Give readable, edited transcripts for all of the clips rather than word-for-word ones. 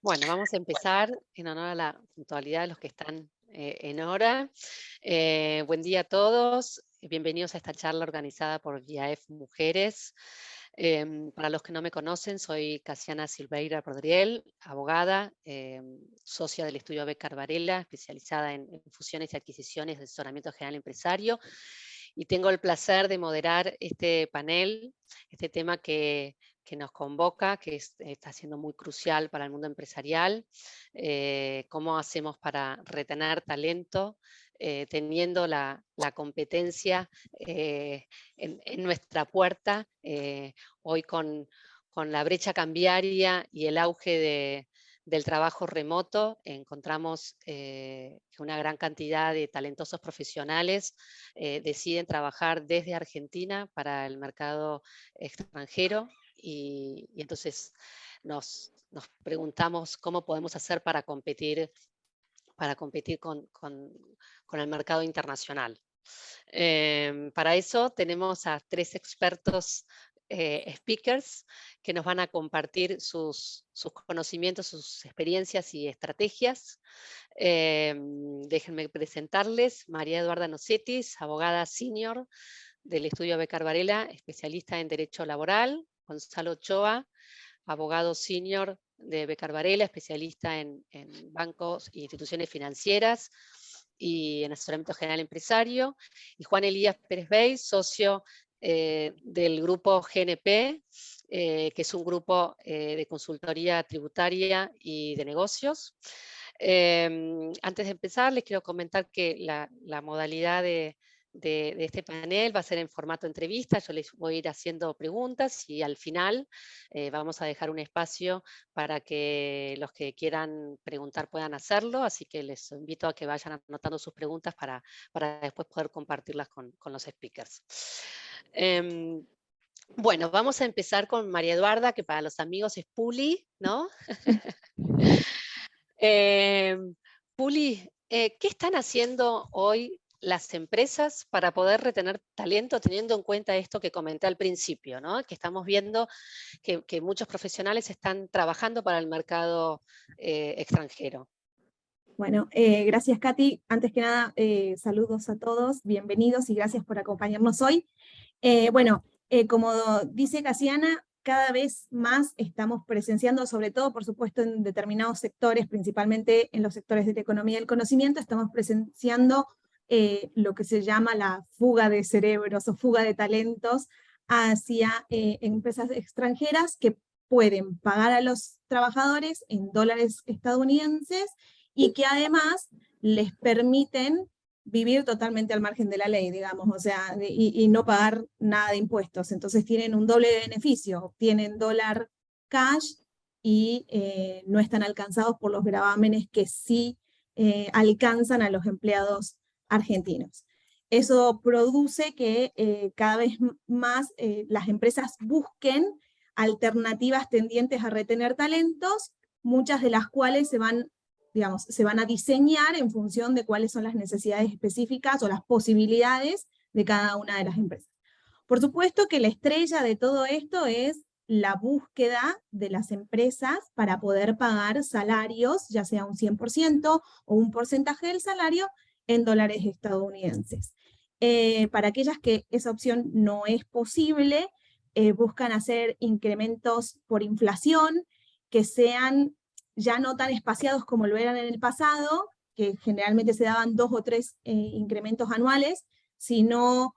Bueno, vamos a empezar en honor a la puntualidad de los que están en hora. Buen día a todos, bienvenidos a esta charla organizada por IAEF Mujeres. Para los que no me conocen, soy Casiana Silveira Rodriel, abogada, socia del estudio Becar Varela, especializada en fusiones y adquisiciones de asesoramiento general empresario, y tengo el placer de moderar este panel, este tema que nos convoca, que está siendo muy crucial para el mundo empresarial. ¿Cómo hacemos para retener talento, teniendo la competencia en nuestra puerta? Hoy con la brecha cambiaria y el auge del trabajo remoto, encontramos que una gran cantidad de talentosos profesionales deciden trabajar desde Argentina para el mercado extranjero. Y entonces nos preguntamos cómo podemos hacer para competir con el mercado internacional. Para eso tenemos a 3 expertos speakers que nos van a compartir sus conocimientos, sus experiencias y estrategias. Déjenme presentarles: María Eduarda Nocetis, abogada senior del estudio Becar Varela, especialista en Derecho Laboral. Gonzalo Ochoa, abogado senior de Becar Varela, especialista en bancos e instituciones financieras y en asesoramiento general empresario. Y Juan Elías Pérez Bey, socio del grupo GNP, que es un grupo de consultoría tributaria y de negocios. Antes de empezar, les quiero comentar que la modalidad de este panel va a ser en formato entrevista. Yo les voy a ir haciendo preguntas y al final vamos a dejar un espacio para que los que quieran preguntar puedan hacerlo, así que les invito a que vayan anotando sus preguntas para después poder compartirlas con los speakers. Bueno, vamos a empezar con María Eduarda, que para los amigos es Puli, ¿no? Puli, ¿qué están haciendo hoy las empresas para poder retener talento, teniendo en cuenta esto que comenté al principio, ¿no? Que estamos viendo que muchos profesionales están trabajando para el mercado extranjero? Bueno, gracias Katy. Antes que nada, saludos a todos, bienvenidos y gracias por acompañarnos hoy. Como dice Casiana, cada vez más estamos presenciando, sobre todo, por supuesto, en determinados sectores, principalmente en los sectores de la economía del conocimiento, estamos presenciando lo que se llama la fuga de cerebros o fuga de talentos hacia empresas extranjeras que pueden pagar a los trabajadores en dólares estadounidenses y que además les permiten vivir totalmente al margen de la ley, digamos, o sea, y no pagar nada de impuestos. Entonces tienen un doble beneficio, obtienen dólar cash y no están alcanzados por los gravámenes que sí alcanzan a los empleados argentinos. Eso produce que cada vez más las empresas busquen alternativas tendientes a retener talentos, muchas de las cuales se van a diseñar en función de cuáles son las necesidades específicas o las posibilidades de cada una de las empresas. Por supuesto que la estrella de todo esto es la búsqueda de las empresas para poder pagar salarios, ya sea un 100% o un porcentaje del salario, en dólares estadounidenses. Para aquellas que esa opción no es posible, buscan hacer incrementos por inflación que sean ya no tan espaciados como lo eran en el pasado, que generalmente se daban 2 o 3 incrementos anuales, sino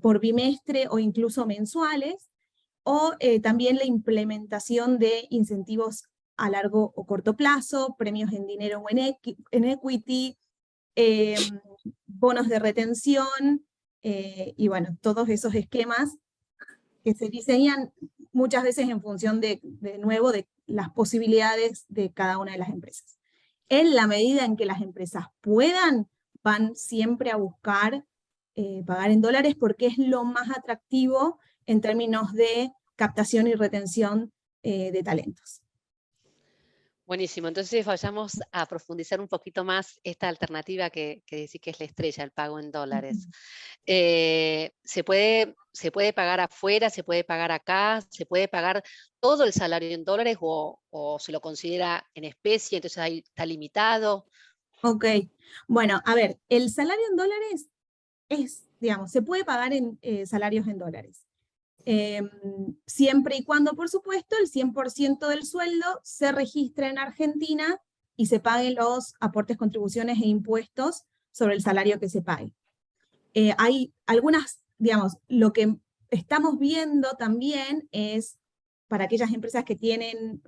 por bimestre o incluso mensuales, o también la implementación de incentivos a largo o corto plazo, premios en dinero o en equity, bonos de retención, y bueno, todos esos esquemas que se diseñan muchas veces en función de nuevo, de las posibilidades de cada una de las empresas. En la medida en que las empresas puedan, van siempre a buscar pagar en dólares porque es lo más atractivo en términos de captación y retención de talentos. Buenísimo, entonces vayamos a profundizar un poquito más esta alternativa que decís que es la estrella, el pago en dólares. ¿Se puede pagar afuera, se puede pagar acá, se puede pagar todo el salario en dólares o se lo considera en especie, entonces ahí está limitado? Ok, bueno, a ver, el salario en dólares digamos, se puede pagar en salarios en dólares. Siempre y cuando, por supuesto, el 100% del sueldo se registre en Argentina y se paguen los aportes, contribuciones e impuestos sobre el salario que se pague. Hay algunas, digamos, lo que estamos viendo también es para aquellas empresas que tienen,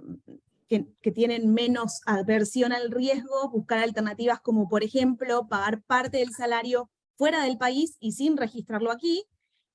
que tienen menos aversión al riesgo, buscar alternativas como, por ejemplo, pagar parte del salario fuera del país y sin registrarlo aquí.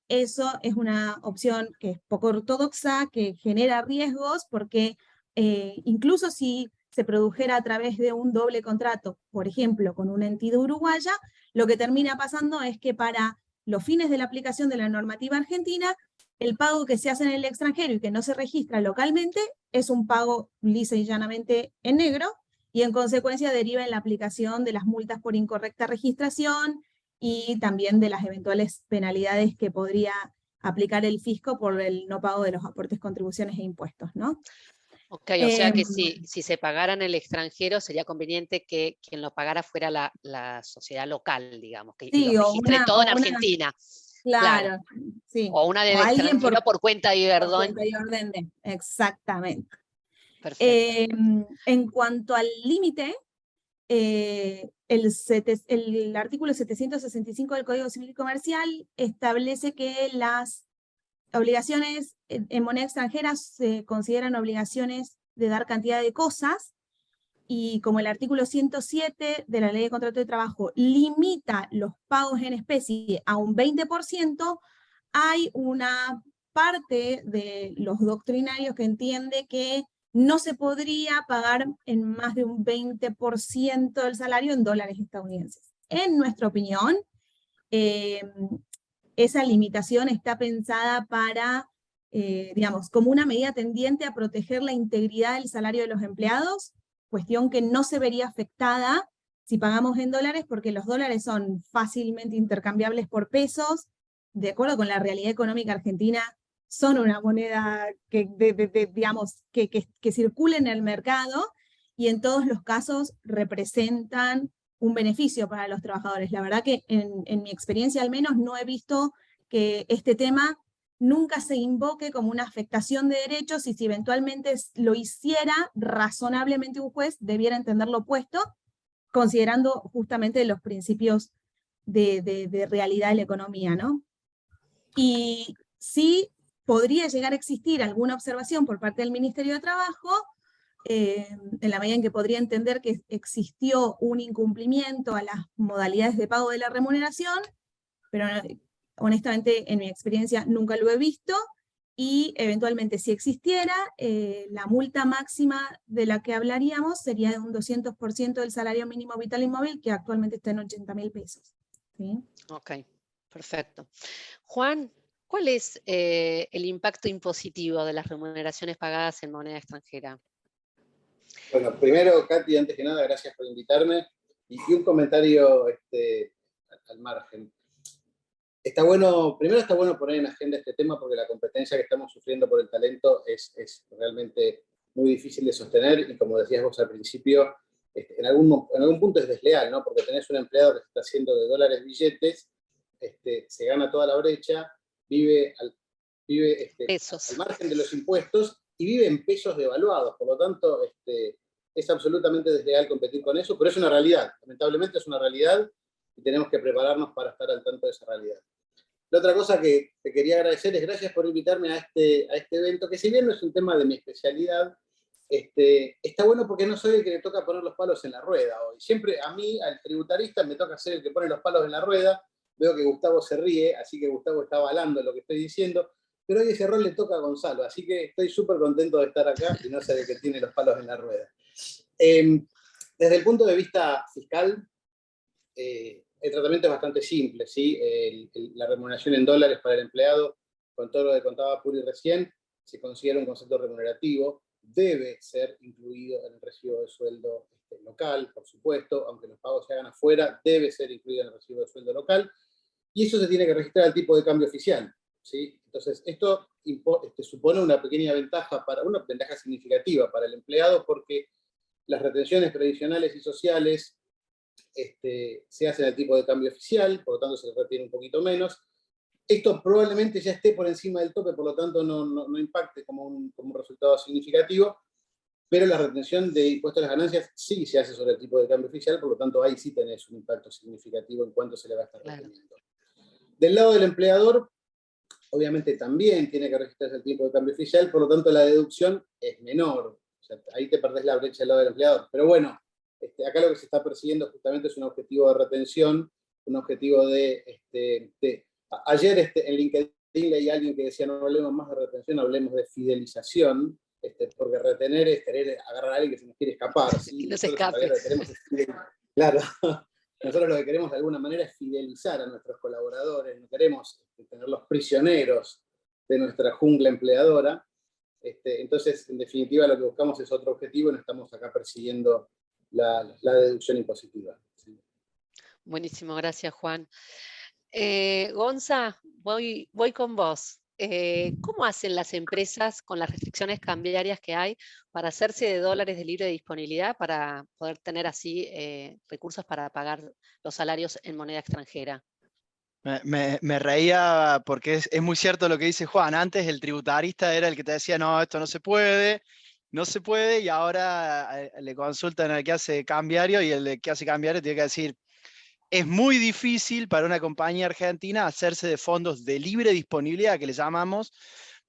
Eso es una opción que es poco ortodoxa, que genera riesgos, porque incluso si se produjera a través de un doble contrato, por ejemplo, con una entidad uruguaya, lo que termina pasando es que para los fines de la aplicación de la normativa argentina, el pago que se hace en el extranjero y que no se registra localmente es un pago lisa y llanamente en negro, y en consecuencia deriva en la aplicación de las multas por incorrecta registración y también de las eventuales penalidades que podría aplicar el fisco por el no pago de los aportes, contribuciones e impuestos, ¿no? Ok, o sea que si se pagara en el extranjero sería conveniente que quien lo pagara fuera la sociedad local, digamos, y lo Sí, registre todo en Argentina. Claro. claro, sí, O una o del alguien extranjero por cuenta y por perdón. cuenta y orden de, exactamente. Perfecto. En cuanto al límite, el artículo 765 del Código Civil y Comercial establece que las obligaciones en moneda extranjera se consideran obligaciones de dar cantidad de cosas, y como el artículo 107 de la Ley de Contrato de Trabajo limita los pagos en especie a un 20%, hay una parte de los doctrinarios que entiende que no se podría pagar en más de un 20% del salario en dólares estadounidenses. En nuestra opinión, eh, esa limitación está pensada para, digamos, como una medida tendiente a proteger la integridad del salario de los empleados, cuestión que no se vería afectada si pagamos en dólares, porque los dólares son fácilmente intercambiables por pesos, de acuerdo con la realidad económica argentina, son una moneda que, digamos, que circula en el mercado y en todos los casos representan un beneficio para los trabajadores. La verdad que en mi experiencia al menos no he visto que este tema nunca se invoque como una afectación de derechos, y si eventualmente lo hiciera, razonablemente un juez debiera entender lo opuesto, considerando justamente los principios de realidad de la economía, ¿no? Y sí podría llegar a existir alguna observación por parte del Ministerio de Trabajo, en la medida en que podría entender que existió un incumplimiento a las modalidades de pago de la remuneración, pero honestamente en mi experiencia nunca lo he visto, y eventualmente si existiera, la multa máxima de la que hablaríamos sería de un 200% del salario mínimo vital y móvil, que actualmente está en 80.000 pesos. ¿Sí? Ok, perfecto. Juan, ¿cuál es el impacto impositivo de las remuneraciones pagadas en moneda extranjera? Bueno, primero, Katy, antes que nada, gracias por invitarme. Y un comentario al margen. Primero está bueno poner en agenda este tema porque la competencia que estamos sufriendo por el talento es realmente muy difícil de sostener, y como decías vos al principio, en algún punto es desleal, ¿no? Porque tenés un empleado que se está haciendo de dólares billetes, se gana toda la brecha, vive al Pesos. margen de los impuestos y vive en pesos devaluados. Por lo tanto, es absolutamente desleal competir con eso, pero es una realidad. Lamentablemente es una realidad y tenemos que prepararnos para estar al tanto de esa realidad. La otra cosa que te quería agradecer es gracias por invitarme a este evento, que si bien no es un tema de mi especialidad, está bueno porque no soy el que le toca poner los palos en la rueda hoy. Siempre a mí, al tributarista, me toca ser el que pone los palos en la rueda. Veo que Gustavo se ríe, así que Gustavo está avalando lo que estoy diciendo, pero hoy ese rol le toca a Gonzalo, así que estoy súper contento de estar acá y no ser el que tiene los palos en la rueda. Desde el punto de vista fiscal, el tratamiento es bastante simple, ¿sí? La remuneración en dólares para el empleado, con todo lo que contaba Puri recién, se considera un concepto remunerativo. debe ser incluido en el recibo de sueldo local, por supuesto, aunque los pagos se hagan afuera, debe ser incluido en el recibo de sueldo local, y eso se tiene que registrar al tipo de cambio oficial, ¿sí? Entonces, esto supone una pequeña ventaja, una ventaja significativa para el empleado, porque las retenciones previsionales y sociales se hacen al tipo de cambio oficial, por lo tanto se retiene un poquito menos. Esto probablemente ya esté por encima del tope, por lo tanto no impacte como un resultado significativo, pero la retención de impuestos a las ganancias sí se hace sobre el tipo de cambio oficial, por lo tanto ahí sí tenés un impacto significativo en cuánto se le va a estar reteniendo. Del lado del empleador, obviamente también tiene que registrarse el tipo de cambio oficial, por lo tanto la deducción es menor. O sea, ahí te perdés la brecha del lado del empleador. Pero bueno, acá lo que se está persiguiendo justamente es un objetivo de retención, un objetivo ayer en LinkedIn leí a alguien que decía: no hablemos más de retención, hablemos de fidelización, porque retener es querer agarrar a alguien que se nos quiere escapar. ¿sí? Que no se escape. Claro. Nosotros lo que queremos de alguna manera es fidelizar a nuestros colaboradores, no queremos tenerlos prisioneros de nuestra jungla empleadora. Entonces, en definitiva, lo que buscamos es otro objetivo y no estamos acá persiguiendo la deducción impositiva. ¿Sí? Buenísimo, gracias, Juan. Gonza, voy con vos. ¿Cómo hacen las empresas con las restricciones cambiarias que hay para hacerse de dólares de libre disponibilidad para poder tener así recursos para pagar los salarios en moneda extranjera? Me reía porque es muy cierto lo que dice Juan. Antes el tributarista era el que te decía: no, esto no se puede, y ahora le consultan al que hace cambiario, y el que hace cambiario tiene que decir: es muy difícil para una compañía argentina hacerse de fondos de libre disponibilidad, que le llamamos,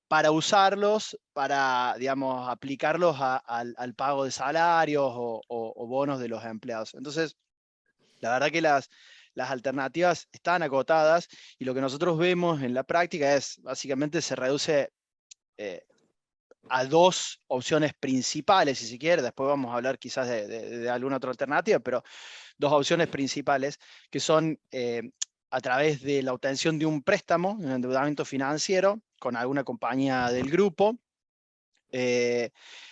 para usarlos, para, digamos, aplicarlos al pago de salarios o bonos de los empleados. Entonces, la verdad que las alternativas están acotadas, y lo que nosotros vemos en la práctica es, básicamente, se reduce a dos opciones principales, si se quiere. Después vamos a hablar quizás de alguna otra alternativa, pero dos opciones principales, que son a través de la obtención de un préstamo, un endeudamiento financiero con alguna compañía del grupo.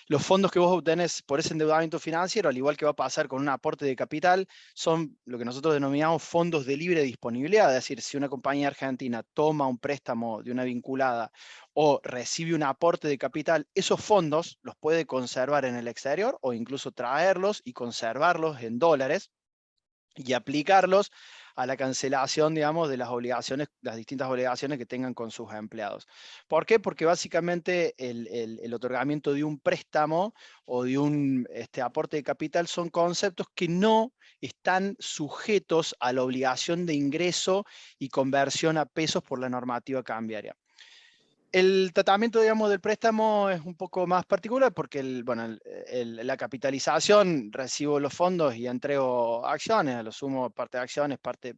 Los fondos que vos obtenés por ese endeudamiento financiero, al igual que va a pasar con un aporte de capital, son lo que nosotros denominamos fondos de libre disponibilidad. Es decir, si una compañía argentina toma un préstamo de una vinculada o recibe un aporte de capital, esos fondos los puede conservar en el exterior o incluso traerlos y conservarlos en dólares y aplicarlos a la cancelación, digamos, de las obligaciones, las distintas obligaciones que tengan con sus empleados. ¿Por qué? Porque básicamente el otorgamiento de un préstamo o de un aporte de capital son conceptos que no están sujetos a la obligación de ingreso y conversión a pesos por la normativa cambiaria. El tratamiento, digamos, del préstamo es un poco más particular porque la capitalización, recibo los fondos y entrego acciones, a lo sumo parte de acciones, parte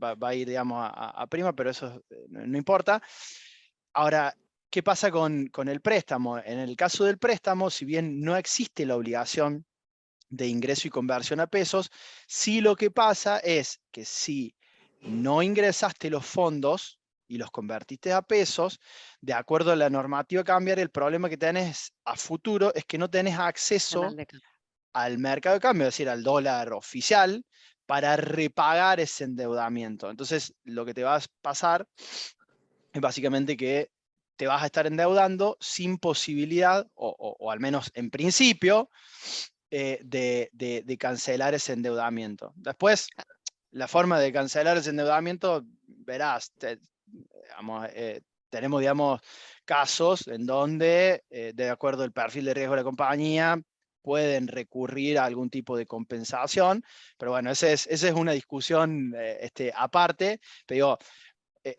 va a ir, digamos, a prima, pero eso no importa. Ahora, ¿qué pasa con el préstamo? En el caso del préstamo, si bien no existe la obligación de ingreso y conversión a pesos, sí lo que pasa es que si no ingresaste los fondos y los convertiste a pesos, de acuerdo a la normativa cambiaria, el problema que tenés a futuro es que no tenés acceso al mercado de cambio, es decir, al dólar oficial, para repagar ese endeudamiento. Entonces, lo que te va a pasar es básicamente que te vas a estar endeudando sin posibilidad, o al menos en principio, de cancelar ese endeudamiento. Después, la forma de cancelar ese endeudamiento, verás, tenemos, digamos, casos en donde, de acuerdo al perfil de riesgo de la compañía, pueden recurrir a algún tipo de compensación, pero bueno, esa es una discusión aparte, pero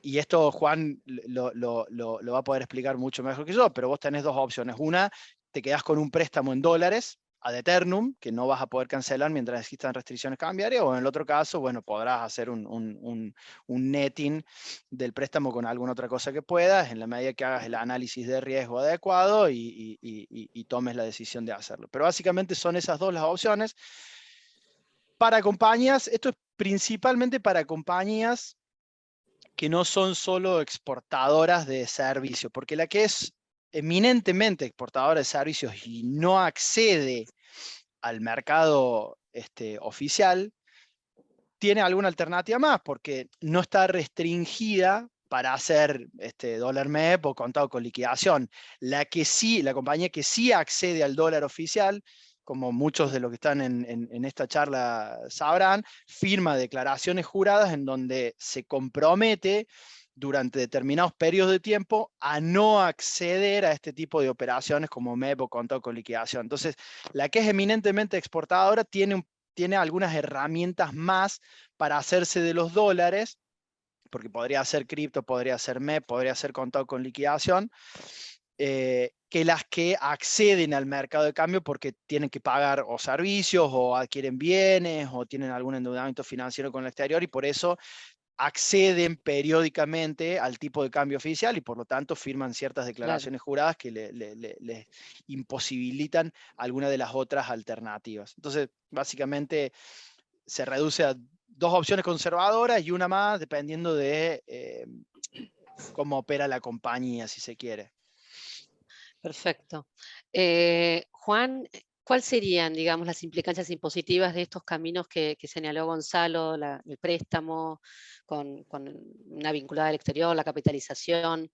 y esto Juan lo va a poder explicar mucho mejor que yo, pero vos tenés dos opciones. Una, te quedás con un préstamo en dólares ad eternum, que no vas a poder cancelar mientras existan restricciones cambiarias, o en el otro caso, bueno, podrás hacer un netting del préstamo con alguna otra cosa que puedas, en la medida que hagas el análisis de riesgo adecuado y tomes la decisión de hacerlo. Pero básicamente son esas dos las opciones. Para compañías, esto es principalmente para compañías que no son solo exportadoras de servicio, porque la que es eminentemente exportadora de servicios y no accede al mercado oficial, tiene alguna alternativa más, porque no está restringida para hacer dólar MEP o contado con liquidación. La compañía que sí accede al dólar oficial, como muchos de los que están en esta charla sabrán, firma declaraciones juradas en donde se compromete durante determinados periodos de tiempo a no acceder a este tipo de operaciones como MEP o contado con liquidación. Entonces, la que es eminentemente exportadora tiene algunas herramientas más para hacerse de los dólares, porque podría ser cripto, podría ser MEP, podría ser contado con liquidación, que las que acceden al mercado de cambio porque tienen que pagar o servicios, o adquieren bienes, o tienen algún endeudamiento financiero con el exterior, y por eso acceden periódicamente al tipo de cambio oficial y por lo tanto firman ciertas declaraciones juradas que les imposibilitan alguna de las otras alternativas. Entonces, básicamente se reduce a 2 opciones conservadoras y una más dependiendo de cómo opera la compañía, si se quiere. Perfecto. Juan, ¿cuáles serían, digamos, las implicancias impositivas de estos caminos que señaló Gonzalo, el préstamo con una vinculada al exterior, la capitalización?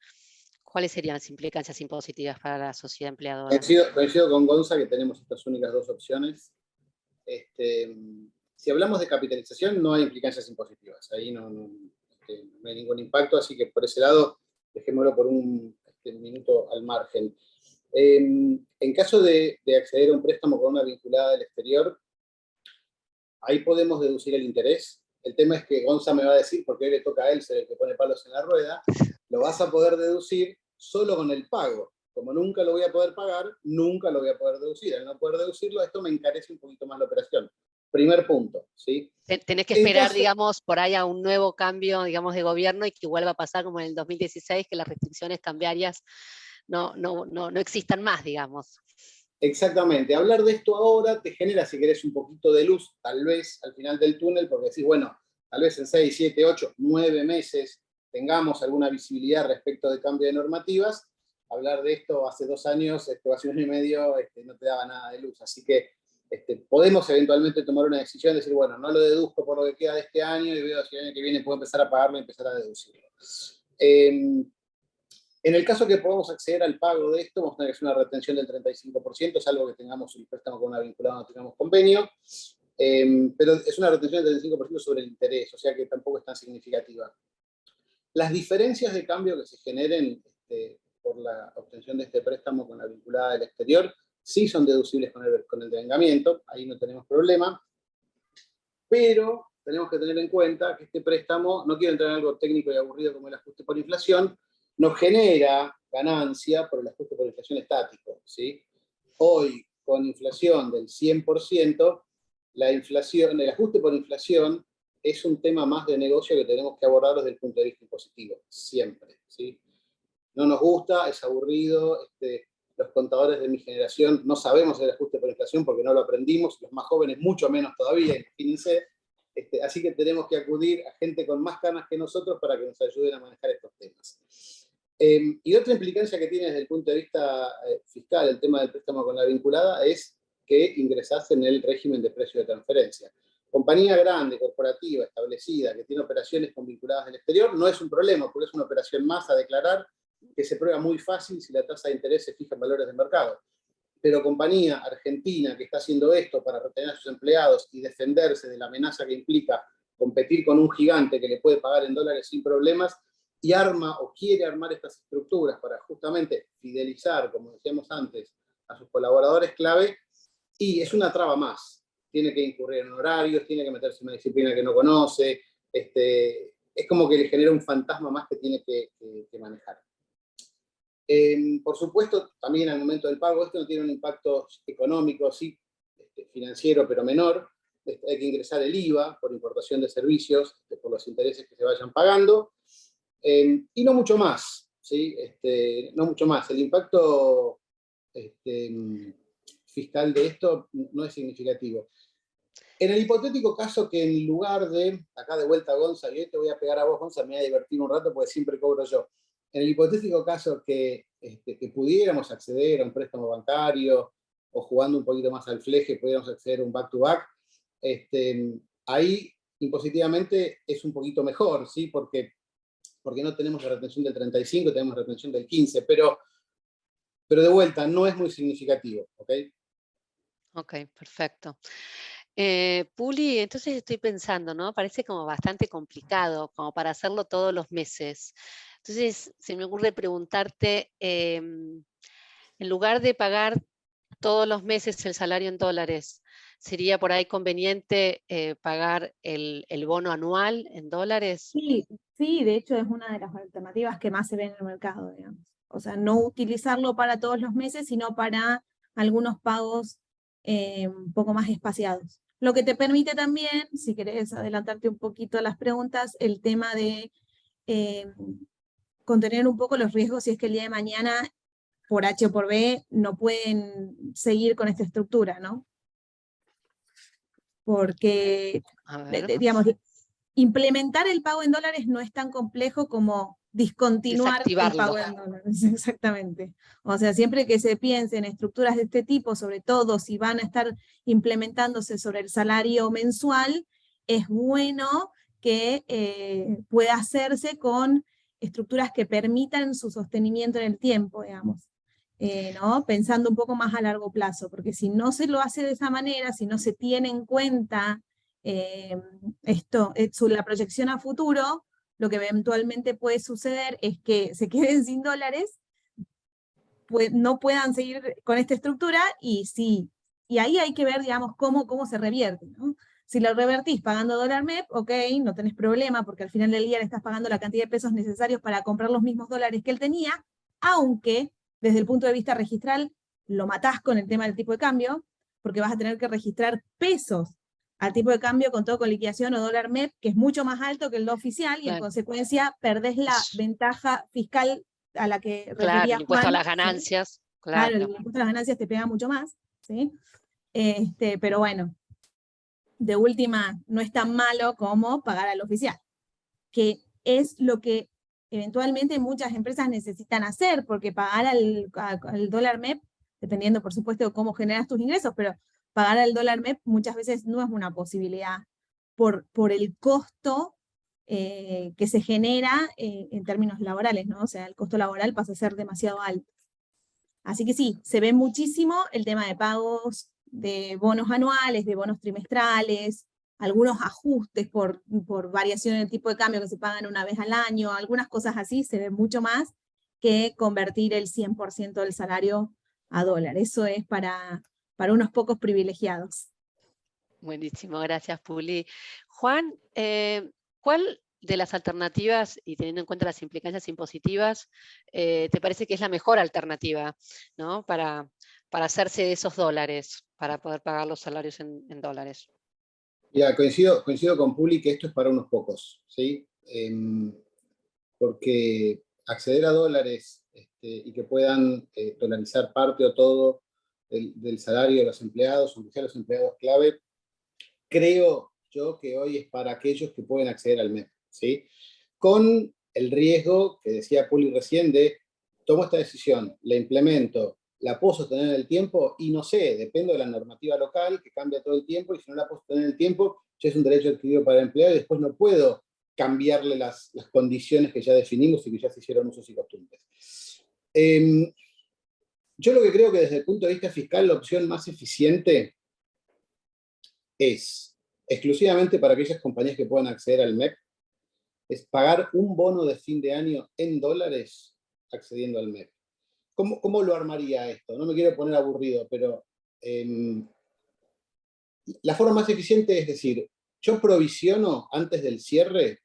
¿Cuáles serían las implicancias impositivas para la sociedad empleadora? Coincido con Gonza que tenemos estas únicas 2 opciones. Si hablamos de capitalización, no hay implicancias impositivas. Ahí no hay ningún impacto, así que por ese lado, dejémoslo por un minuto al margen. En caso de acceder a un préstamo con una vinculada del exterior, ahí podemos deducir el interés. El tema es que Gonza me va a decir, porque hoy le toca a él ser el que pone palos en la rueda, lo vas a poder deducir solo con el pago. Como nunca lo voy a poder pagar, nunca lo voy a poder deducir. Al no poder deducirlo, esto me encarece un poquito más la operación. Primer punto, ¿sí? Tenés que esperar, digamos, por ahí a un nuevo cambio, digamos, de gobierno y que vuelva a pasar como en el 2016, que las restricciones cambiarias no existan más, digamos. Exactamente. Hablar de esto ahora te genera, si querés, un poquito de luz, tal vez al final del túnel, porque decís, bueno, tal vez en 6, 7, 8, 9 meses tengamos alguna visibilidad respecto de cambio de normativas. Hablar de esto hace 2 años, hace 1 año y medio, no te daba nada de luz. Así que podemos eventualmente tomar una decisión, decir, bueno, no lo deduzco por lo que queda de este año y veo si el año que viene puedo empezar a pagarlo y empezar a deducirlo. En el caso que podamos acceder al pago de esto, vamos a tener que hacer una retención del 35%, salvo que tengamos un préstamo con una vinculada, no tengamos convenio, pero es una retención del 35% sobre el interés, o sea que tampoco es tan significativa. Las diferencias de cambio que se generen por la obtención de este préstamo con la vinculada del exterior sí son deducibles con el devengamiento, ahí no tenemos problema, pero tenemos que tener en cuenta que este préstamo, no quiero entrar en algo técnico y aburrido como el ajuste por inflación, nos genera ganancia por el ajuste por inflación estático, ¿sí? Hoy, con inflación del 100%, el ajuste por inflación es un tema más de negocio que tenemos que abordar desde el punto de vista impositivo, siempre, ¿sí? No nos gusta, es aburrido, los contadores de mi generación no sabemos el ajuste por inflación porque no lo aprendimos, los más jóvenes mucho menos todavía, imagínense, así que tenemos que acudir a gente con más canas que nosotros para que nos ayuden a manejar estos temas. Y otra implicancia que tiene desde el punto de vista fiscal el tema del préstamo con la vinculada es que ingresás en el régimen de precio de transferencia. Compañía grande, corporativa, establecida, que tiene operaciones con vinculadas del exterior, no es un problema, porque es una operación más a declarar que se prueba muy fácil si la tasa de interés se fija en valores de mercado. Pero compañía argentina que está haciendo esto para retener a sus empleados y defenderse de la amenaza que implica competir con un gigante que le puede pagar en dólares sin problemas, y arma o quiere armar estas estructuras para justamente fidelizar, como decíamos antes, a sus colaboradores clave, y es una traba más. Tiene que incurrir en horarios, tiene que meterse en una disciplina que no conoce, es como que le genera un fantasma más que tiene que manejar. Por supuesto, también al momento del pago, esto no tiene un impacto económico, sí, financiero, pero menor. Hay que ingresar el IVA por importación de servicios, por los intereses que se vayan pagando, y no mucho más, ¿sí? No mucho más. El impacto fiscal de esto no es significativo. En el hipotético caso que en lugar de, acá de vuelta Gonza, y te voy a pegar a vos, Gonza, me voy a divertir un rato porque siempre cobro yo. En el hipotético caso que que pudiéramos acceder a un préstamo bancario, o jugando un poquito más al fleje, pudiéramos acceder a un back-to-back, ahí impositivamente es un poquito mejor, ¿sí? Porque no tenemos la retención del 35, tenemos retención del 15, pero de vuelta, no es muy significativo, ¿ok? Ok, perfecto. Puli, entonces estoy pensando, ¿no? Parece como bastante complicado, como para hacerlo todos los meses. Entonces, se me ocurre preguntarte, en lugar de pagar todos los meses el salario en dólares, ¿sería por ahí conveniente pagar el bono anual en dólares? Sí, sí, de hecho es una de las alternativas que más se ve en el mercado, digamos. O sea, no utilizarlo para todos los meses, sino para algunos pagos un poco más espaciados. Lo que te permite también, si querés adelantarte un poquito a las preguntas, el tema de contener un poco los riesgos si es que el día de mañana, por H o por B, no pueden seguir con esta estructura, ¿no? Porque, A ver, digamos, implementar el pago en dólares no es tan complejo como discontinuar el desactivarlo. pago en dólares, exactamente. O sea, siempre que se piense en estructuras de este tipo, sobre todo si van a estar implementándose sobre el salario mensual, es bueno que pueda hacerse con estructuras que permitan su sostenimiento en el tiempo, digamos. ¿No? Pensando un poco más a largo plazo, porque si no se lo hace de esa manera, si no se tiene en cuenta la proyección a futuro, lo que eventualmente puede suceder es que se queden sin dólares, no puedan seguir con esta estructura, y ahí hay que ver, digamos, cómo se revierte, ¿no? Si lo revertís pagando dólar MEP, ok, no tenés problema, porque al final del día le estás pagando la cantidad de pesos necesarios para comprar los mismos dólares que él tenía, aunque desde el punto de vista registral lo matás con el tema del tipo de cambio, porque vas a tener que registrar pesos al tipo de cambio con todo con liquidación o dólar MEP, que es mucho más alto que el oficial, y en consecuencia perdés la ventaja fiscal a la que refería el impuesto a Juan. las ganancias. ¿Sí? Claro, el impuesto a las ganancias te pega mucho más, ¿sí? Pero bueno, de última, no es tan malo como pagar al oficial, que es lo que eventualmente muchas empresas necesitan hacer, porque pagar al dólar MEP, dependiendo por supuesto de cómo generas tus ingresos, pero pagar al dólar MEP muchas veces no es una posibilidad por el costo que se genera en términos laborales, ¿no? O sea, el costo laboral pasa a ser demasiado alto. Así que sí, se ve muchísimo el tema de pagos de bonos anuales, de bonos trimestrales, algunos ajustes por variación en el tipo de cambio que se pagan una vez al año, algunas cosas así, se ve mucho más que convertir el 100% del salario a dólar. Eso es para unos pocos privilegiados. Buenísimo, gracias, Puli. Juan, ¿cuál de las alternativas, y teniendo en cuenta las implicancias impositivas, te parece que es la mejor alternativa, ¿no? para hacerse de esos dólares, para poder pagar los salarios en dólares? Ya, coincido con Puli que esto es para unos pocos, ¿sí? Porque acceder a dólares y que puedan dolarizar parte o todo del salario de los empleados, aunque sean los empleados clave, creo yo que hoy es para aquellos que pueden acceder al MEP, ¿sí? Con el riesgo que decía Puli recién de, tomo esta decisión, la implemento, la puedo sostener en el tiempo, y no sé, depende de la normativa local, que cambia todo el tiempo, y si no la puedo sostener en el tiempo, ya es un derecho adquirido para el empleado, y después no puedo cambiarle las condiciones que ya definimos y que ya se hicieron usos y costumbres. Yo lo que creo que desde el punto de vista fiscal, la opción más eficiente es, exclusivamente para aquellas compañías que puedan acceder al MEP, es pagar un bono de fin de año en dólares accediendo al MEP. ¿Cómo lo armaría esto? No me quiero poner aburrido, pero la forma más eficiente es decir, yo provisiono antes del cierre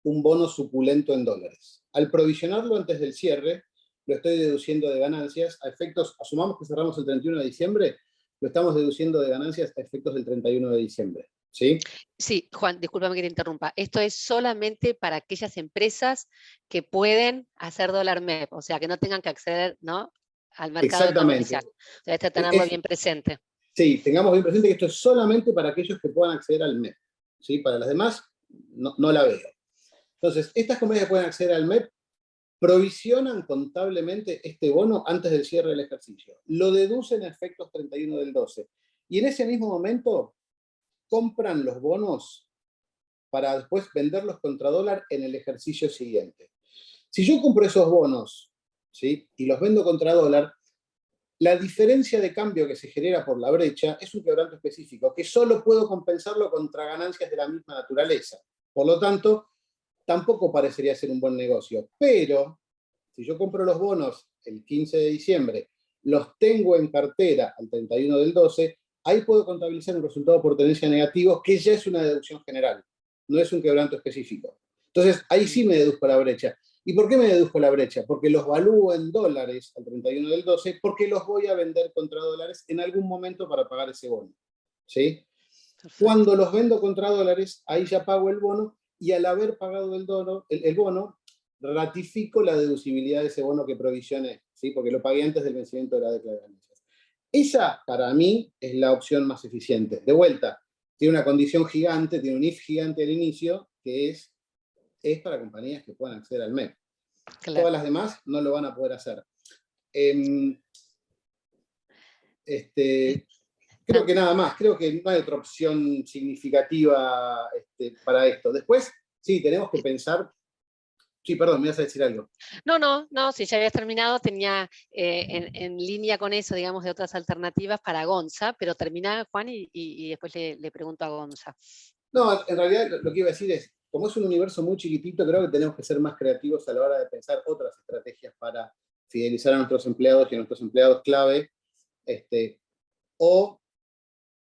un bono suculento en dólares. Al provisionarlo antes del cierre, lo estoy deduciendo de ganancias a efectos, asumamos que cerramos el 31 de diciembre, lo estamos deduciendo de ganancias a efectos del 31 de diciembre. ¿Sí? Sí, Juan, discúlpame que te interrumpa. Esto es solamente para aquellas empresas que pueden hacer dólar MEP, o sea, que no tengan que acceder, ¿no?, al mercado no oficial. O sea, tenerlo bien presente. Sí, tengamos bien presente que esto es solamente para aquellos que puedan acceder al MEP. ¿Sí? Para las demás, no la veo. Entonces, estas compañías que pueden acceder al MEP provisionan contablemente este bono antes del cierre del ejercicio, lo deducen a efectos 31 del 12, y en ese mismo momento compran los bonos para después venderlos contra dólar en el ejercicio siguiente. Si yo compro esos bonos, ¿sí?, y los vendo contra dólar, la diferencia de cambio que se genera por la brecha es un quebranto específico, que solo puedo compensarlo contra ganancias de la misma naturaleza. Por lo tanto, tampoco parecería ser un buen negocio. Pero, si yo compro los bonos el 15 de diciembre, los tengo en cartera al 31 del 12, ahí puedo contabilizar un resultado por tenencia negativo, que ya es una deducción general, no es un quebranto específico. Entonces, ahí sí me deduzco la brecha. ¿Y por qué me deduzco la brecha? Porque los valúo en dólares al 31 del 12, porque los voy a vender contra dólares en algún momento para pagar ese bono, ¿sí? Perfecto. Cuando los vendo contra dólares, ahí ya pago el bono, y al haber pagado el bono, ratifico la deducibilidad de ese bono que provisioné, ¿sí?, porque lo pagué antes del vencimiento de la declaración. Esa, para mí, es la opción más eficiente. De vuelta, tiene una condición gigante, tiene un if gigante al inicio, que es para compañías que puedan acceder al MEP. Claro. Todas las demás no lo van a poder hacer. Creo que nada más, creo que no hay otra opción significativa para esto. Después, sí, tenemos que pensar. Sí, perdón, me ibas a decir algo. No, si ya habías terminado, tenía en línea con eso, digamos, de otras alternativas para Gonza, pero termina Juan y después le pregunto a Gonza. No, en realidad lo que iba a decir es, como es un universo muy chiquitito, creo que tenemos que ser más creativos a la hora de pensar otras estrategias para fidelizar a nuestros empleados y a nuestros empleados clave, o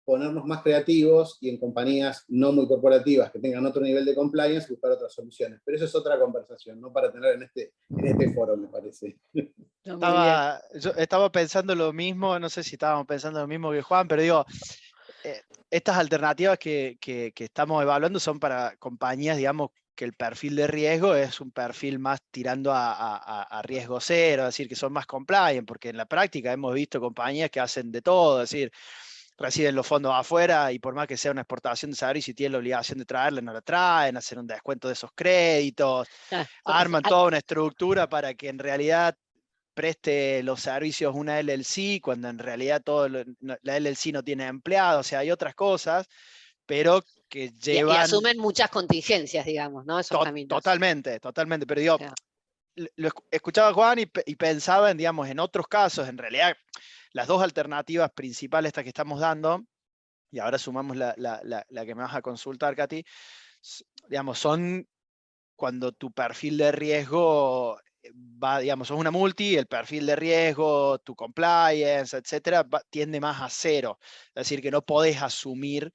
ponernos más creativos y en compañías no muy corporativas que tengan otro nivel de compliance buscar otras soluciones. Pero eso es otra conversación, no para tener en este foro, me parece. Yo estaba pensando lo mismo, no sé si estábamos pensando lo mismo que Juan, pero digo, estas alternativas que estamos evaluando son para compañías, digamos, que el perfil de riesgo es un perfil más tirando a riesgo cero, es decir, que son más compliant, porque en la práctica hemos visto compañías que hacen de todo, es decir, reciben los fondos afuera y por más que sea una exportación de servicio y tienen la obligación de traerla, no la traen, hacen un descuento de esos créditos, arman toda una estructura para que en realidad preste los servicios una LLC, cuando en realidad la LLC no tiene empleados, o sea, hay otras cosas, pero que llevan... Y asumen muchas contingencias, digamos, ¿no? Esos caminos. Totalmente, pero digo, lo escuchaba a Juan y pensaba en, digamos, en otros casos, en realidad, las dos alternativas principales estas que estamos dando, y ahora sumamos la que me vas a consultar, Katy, digamos, son cuando tu perfil de riesgo va, digamos, sos una multi, el perfil de riesgo, tu compliance, etcétera, tiende más a cero. Es decir, que no podés asumir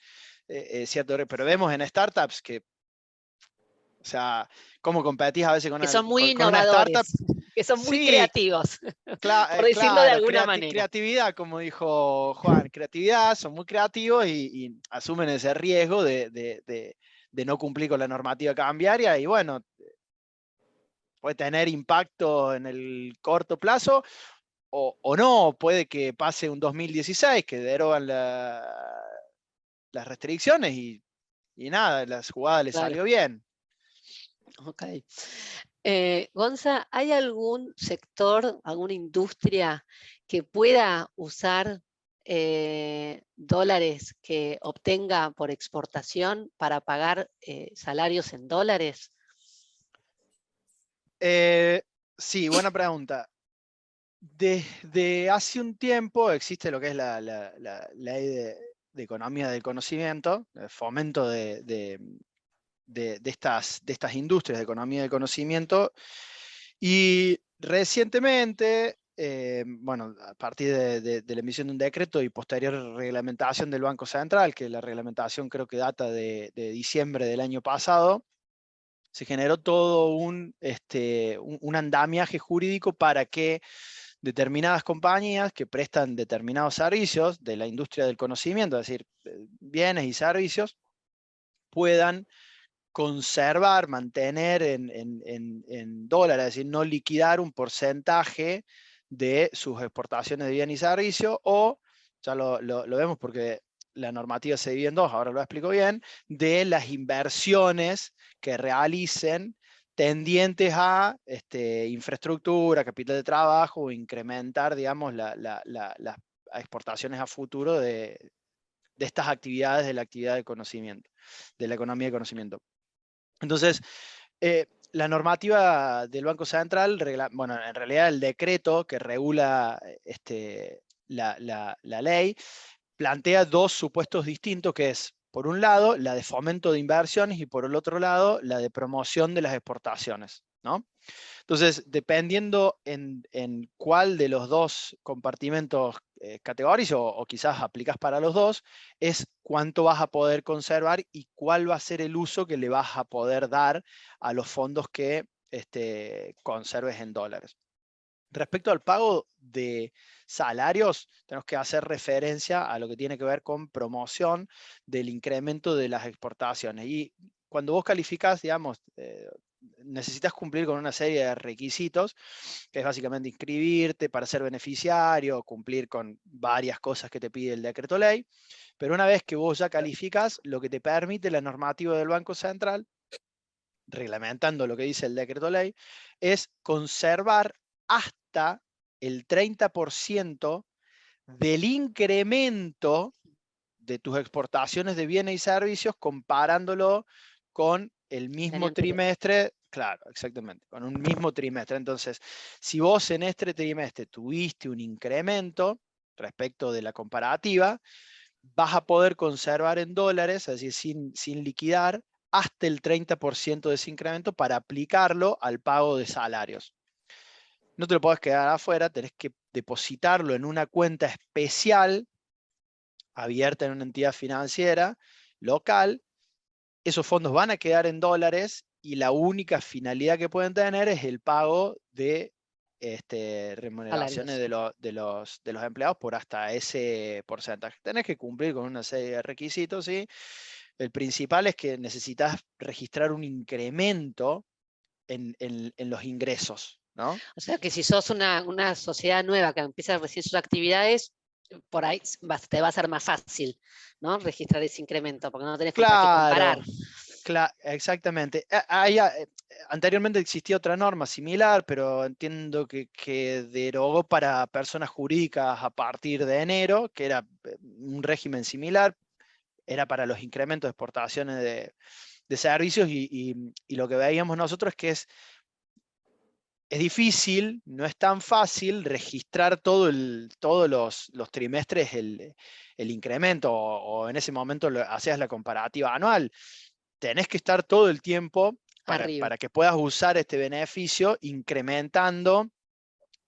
cierto riesgo. Pero vemos en startups que, o sea, cómo competís a veces con que son muy con una startup. que son muy Sí, creativos, por decirlo de alguna manera. Creatividad, como dijo Juan, creatividad, son muy creativos y asumen ese riesgo de no cumplir con la normativa cambiaria y bueno, puede tener impacto en el corto plazo o no, puede que pase un 2016 que derogan las restricciones y nada, la jugada le salió bien. Ok. Gonza, ¿hay algún sector, alguna industria que pueda usar dólares que obtenga por exportación para pagar salarios en dólares? Sí, buena pregunta. Desde hace un tiempo existe lo que es la ley de economía del conocimiento, el fomento de estas industrias de economía del conocimiento, y recientemente, bueno, a partir de la emisión de un decreto y posterior reglamentación del Banco Central, que la reglamentación creo que data de diciembre del año pasado, se generó todo un andamiaje jurídico para que determinadas compañías que prestan determinados servicios de la industria del conocimiento, es decir, bienes y servicios, puedan conservar, mantener en dólares, es decir, no liquidar un porcentaje de sus exportaciones de bienes y servicios, o, ya lo vemos porque la normativa se divide en dos, ahora lo explico bien, de las inversiones que realicen tendientes a infraestructura, capital de trabajo, o incrementar, digamos, las exportaciones a futuro de estas actividades de la actividad de conocimiento, de la economía de conocimiento. Entonces, la normativa del Banco Central, bueno, en realidad el decreto que regula la ley, plantea dos supuestos distintos, que es, por un lado, la de fomento de inversiones y por el otro lado, la de promoción de las exportaciones, ¿no? Entonces, dependiendo en cuál de los dos compartimentos categorizo o quizás aplicas para los dos, es cuánto vas a poder conservar y cuál va a ser el uso que le vas a poder dar a los fondos que conserves en dólares. Respecto al pago de salarios, tenemos que hacer referencia a lo que tiene que ver con promoción del incremento de las exportaciones. Y cuando vos calificás, digamos, necesitas cumplir con una serie de requisitos, que es básicamente inscribirte para ser beneficiario, cumplir con varias cosas que te pide el decreto ley, pero una vez que vos ya calificas, lo que te permite la normativa del Banco Central, reglamentando lo que dice el decreto ley, es conservar hasta el 30% del incremento de tus exportaciones de bienes y servicios comparándolo con el mismo trimestre, claro, exactamente, con un mismo trimestre. Entonces, si vos en este trimestre tuviste un incremento respecto de la comparativa, vas a poder conservar en dólares, es decir, sin liquidar, hasta el 30% de ese incremento para aplicarlo al pago de salarios. No te lo podés quedar afuera, tenés que depositarlo en una cuenta especial abierta en una entidad financiera local. Esos fondos van a quedar en dólares y la única finalidad que pueden tener es el pago de remuneraciones de los empleados por hasta ese porcentaje. Tenés que cumplir con una serie de requisitos, ¿sí? El principal es que necesitas registrar un incremento en los ingresos, ¿no? O sea que si sos una sociedad nueva que empieza recién sus actividades, por ahí te va a ser más fácil, ¿no? Registrar ese incremento, porque no tenés contra qué comparar. Exactamente. Anteriormente existía otra norma similar, pero entiendo que derogó para personas jurídicas a partir de enero, que era un régimen similar, era para los incrementos de exportaciones de servicios, y lo que veíamos nosotros es que es difícil, no es tan fácil registrar todos los trimestres el incremento, o en ese momento hacías la comparativa anual. Tenés que estar todo el tiempo para que puedas usar este beneficio incrementando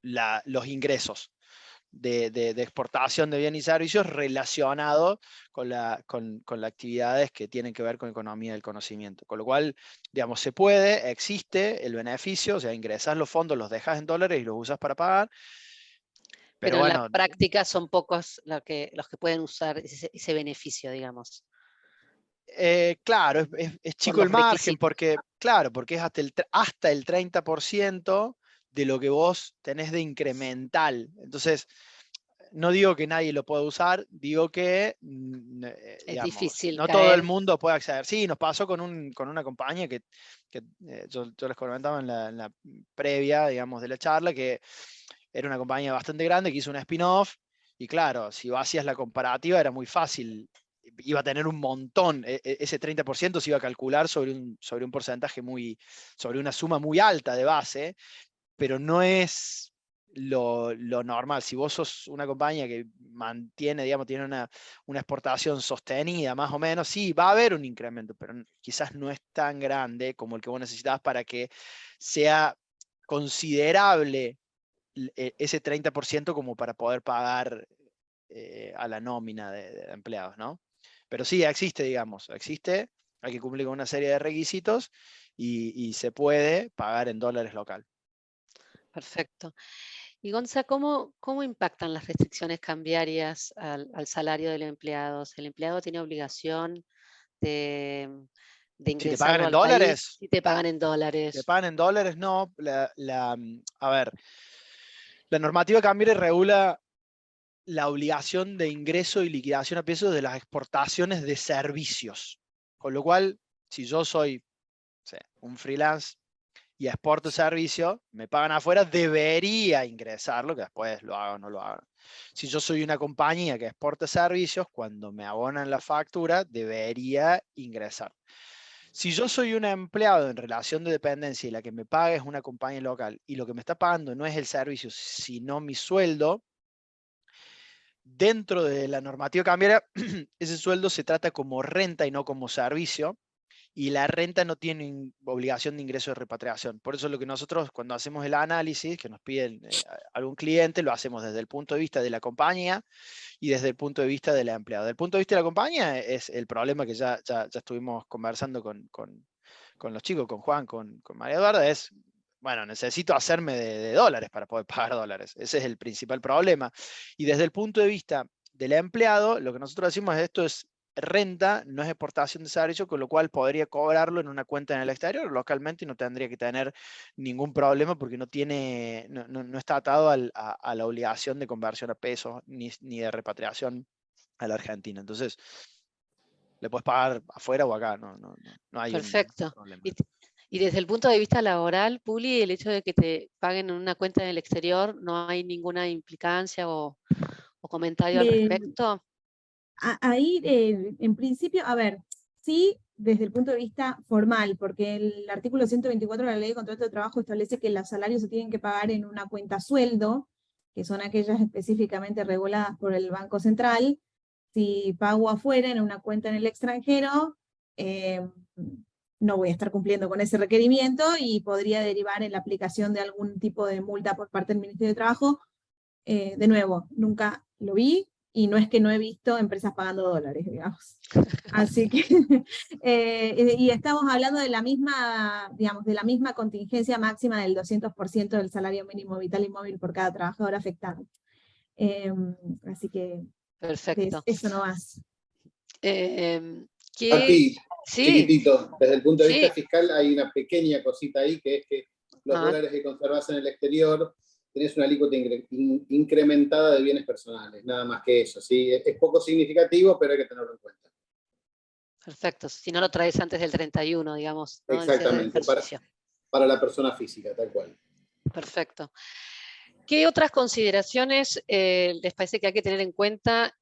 los ingresos de exportación de bienes y servicios relacionados con las actividades que tienen que ver con economía del conocimiento. Con lo cual, digamos, existe el beneficio, o sea, ingresas los fondos, los dejas en dólares y los usas para pagar. Pero bueno, en la práctica son pocos los que pueden usar ese beneficio, digamos. Claro, es chico el margen, porque es hasta el 30% de lo que vos tenés de incremental. Entonces, no digo que nadie lo pueda usar, digo que es difícil no caer. todo el mundo puede acceder. Sí, nos pasó con una compañía que yo les comentaba en la previa, digamos, de la charla, que era una compañía bastante grande que hizo un spin-off, y claro, si vos hacías la comparativa era muy fácil, iba a tener un montón, ese 30% se iba a calcular sobre un porcentaje sobre una suma muy alta de base, pero no es lo normal. Si vos sos una compañía que mantiene, digamos, tiene una exportación sostenida más o menos, sí, va a haber un incremento, pero quizás no es tan grande como el que vos necesitabas para que sea considerable ese 30% como para poder pagar a la nómina de empleados, ¿no? Pero sí, existe, digamos, hay que cumplir con una serie de requisitos y se puede pagar en dólares local. Perfecto. Y Gonza, ¿cómo impactan las restricciones cambiarias al salario de los empleados? ¿El empleado tiene obligación de ingresarlo al país? Si te pagan en dólares. ¿Te pagan en dólares? No. A ver, la normativa cambiaria regula la obligación de ingreso y liquidación a pesos de las exportaciones de servicios. Con lo cual, si yo soy un freelance y exporto servicio, me pagan afuera, debería ingresarlo, que después lo hago o no lo hago. Si yo soy una compañía que exporta servicios, cuando me abonan la factura, debería ingresar. Si yo soy un empleado en relación de dependencia y la que me paga es una compañía local y lo que me está pagando no es el servicio, sino mi sueldo, dentro de la normativa cambiaria, ese sueldo se trata como renta y no como servicio, y la renta no tiene obligación de ingreso de repatriación. Por eso lo que nosotros cuando hacemos el análisis, que nos piden algún cliente, lo hacemos desde el punto de vista de la compañía y desde el punto de vista del empleado. Desde el punto de vista de la compañía es el problema que ya estuvimos conversando con los chicos, con Juan, con María Eduarda, es, bueno, necesito hacerme de dólares para poder pagar dólares. Ese es el principal problema. Y desde el punto de vista del empleado, lo que nosotros decimos es esto es renta, no es exportación de servicio, con lo cual podría cobrarlo en una cuenta en el exterior localmente y no tendría que tener ningún problema porque no está atado a la obligación de conversión a pesos ni de repatriación a la Argentina. Entonces, le puedes pagar afuera o acá, no hay Perfecto. un problema. Y desde el punto de vista laboral, Puli, el hecho de que te paguen en una cuenta en el exterior, ¿no hay ninguna implicancia o comentario al respecto? Ahí, en principio, a ver, sí, desde el punto de vista formal, porque el artículo 124 de la Ley de Contrato de Trabajo establece que los salarios se tienen que pagar en una cuenta sueldo, que son aquellas específicamente reguladas por el Banco Central. Si pago afuera en una cuenta en el extranjero, no voy a estar cumpliendo con ese requerimiento y podría derivar en la aplicación de algún tipo de multa por parte del Ministerio de Trabajo. De nuevo, nunca lo vi, y no es que no he visto empresas pagando dólares, digamos. Así que, y estamos hablando de la misma, digamos, de la misma contingencia máxima del 200% del salario mínimo vital y móvil por cada trabajador afectado. Así que, Perfecto. eso no más. Aquí, Sí, chiquitito, desde el punto de sí. vista fiscal hay una pequeña cosita ahí, que es que los dólares que conservas en el exterior tenés una alícuota incrementada de bienes personales, nada más que eso. ¿Sí? Es poco significativo, pero hay que tenerlo en cuenta. Perfecto, si no lo traes antes del 31, digamos, ¿no? Exactamente, para la persona física, tal cual. Perfecto. ¿Qué otras consideraciones les parece que hay que tener en cuenta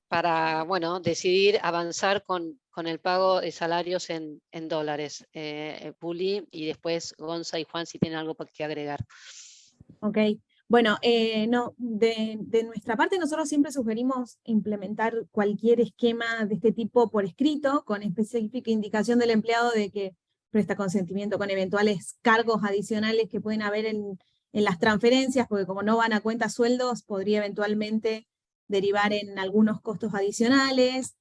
para, bueno, decidir avanzar con el pago de salarios en dólares? Puli, y después Gonza y Juan si tienen algo que agregar. Ok, bueno, no, de nuestra parte nosotros siempre sugerimos implementar cualquier esquema de este tipo por escrito, con específica indicación del empleado de que presta consentimiento con eventuales cargos adicionales que pueden haber en las transferencias, porque como no van a cuenta sueldos, podría eventualmente derivar en algunos costos adicionales.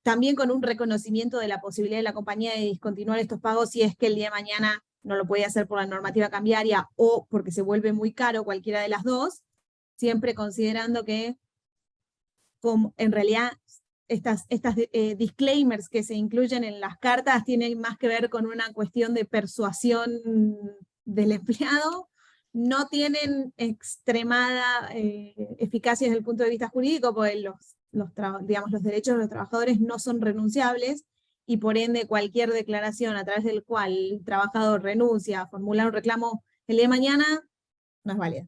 También con un reconocimiento de la posibilidad de la compañía de discontinuar estos pagos si es que el día de mañana no lo puede hacer por la normativa cambiaria o porque se vuelve muy caro, cualquiera de las dos, siempre considerando que como en realidad estas disclaimers que se incluyen en las cartas tienen más que ver con una cuestión de persuasión del empleado, no tienen extremada eficacia desde el punto de vista jurídico, porque digamos, los derechos de los trabajadores no son renunciables, y por ende cualquier declaración a través del cual el trabajador renuncia a formular un reclamo el día de mañana no es válida.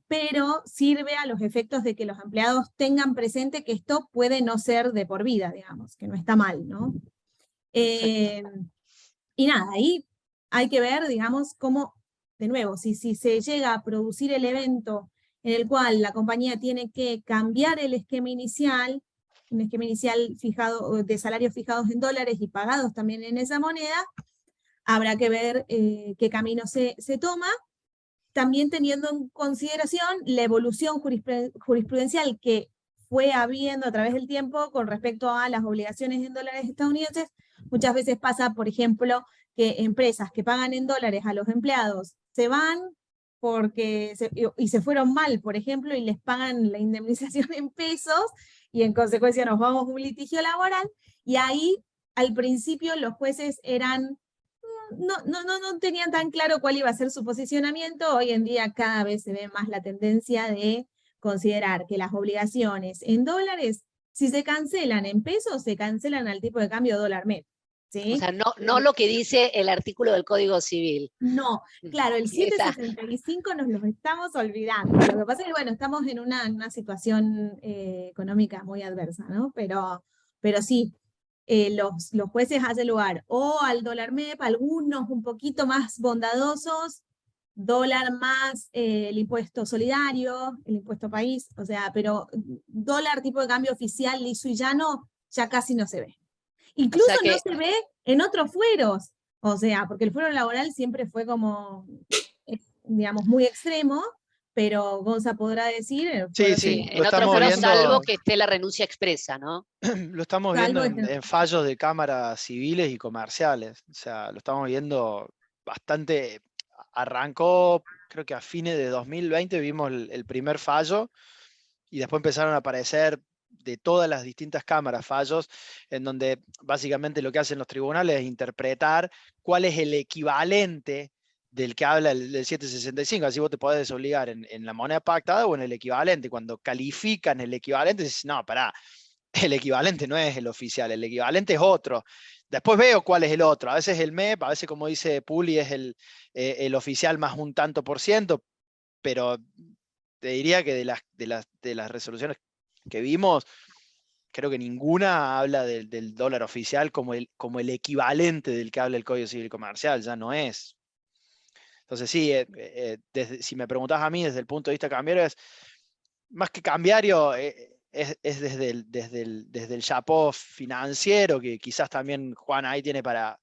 Pero sirve a los efectos de que los empleados tengan presente que esto puede no ser de por vida, digamos, que no está mal, ¿no? Y nada, ahí hay que ver, digamos, cómo, de nuevo, si se llega a producir el evento en el cual la compañía tiene que cambiar el esquema inicial, un esquema inicial fijado, de salarios fijados en dólares y pagados también en esa moneda, habrá que ver qué camino se toma, también teniendo en consideración la evolución jurisprudencial que fue habiendo a través del tiempo con respecto a las obligaciones en dólares estadounidenses. Muchas veces pasa, por ejemplo, que empresas que pagan en dólares a los empleados se van y se fueron mal, por ejemplo, y les pagan la indemnización en pesos, y en consecuencia nos vamos a un litigio laboral, y ahí al principio los jueces no tenían tan claro cuál iba a ser su posicionamiento. Hoy en día cada vez se ve más la tendencia de considerar que las obligaciones en dólares, si se cancelan en pesos, se cancelan al tipo de cambio dólar-MEP. ¿sí? O sea, no lo que dice el artículo del Código Civil. No, claro, el Esa. 765 nos lo estamos olvidando. Lo que pasa es que, bueno, estamos en una situación económica muy adversa, ¿no? Pero sí, los jueces hacen lugar o al dólar MEP, algunos un poquito más bondadosos, dólar más el impuesto solidario, el impuesto país, o sea, pero dólar tipo de cambio oficial, liso y llano, ya casi no se ve. Incluso O sea que, no se ve en otros fueros, o sea, porque el fuero laboral siempre fue como, digamos, muy extremo, pero Gonza podrá decir, el Sí, fuero sí, lo en otros estamos fueros, tribunal, salvo viendo, que esté la renuncia expresa, ¿no? lo estamos viendo salvo en fallos de cámaras civiles y comerciales. O sea, lo estamos viendo bastante. Arrancó, creo que a fines de 2020 vimos el primer fallo y después empezaron a aparecer de todas las distintas cámaras fallos en donde básicamente lo que hacen los tribunales es interpretar cuál es el equivalente del que habla del 765. Así vos te podés desobligar en la moneda pactada o en el equivalente. Cuando califican el equivalente, dices, no, pará, el equivalente no es el oficial, el equivalente es otro. Después veo cuál es el otro. A veces el MEP, a veces, como dice Puli, es el oficial más un tanto por ciento, pero te diría que de las resoluciones que vimos, creo que ninguna habla del dólar oficial como el equivalente del que habla el Código Civil y Comercial, ya no es. Entonces sí, si me preguntás a mí desde el punto de vista cambiario, es más que cambiario, es desde el chapo financiero, que quizás también Juan ahí tiene para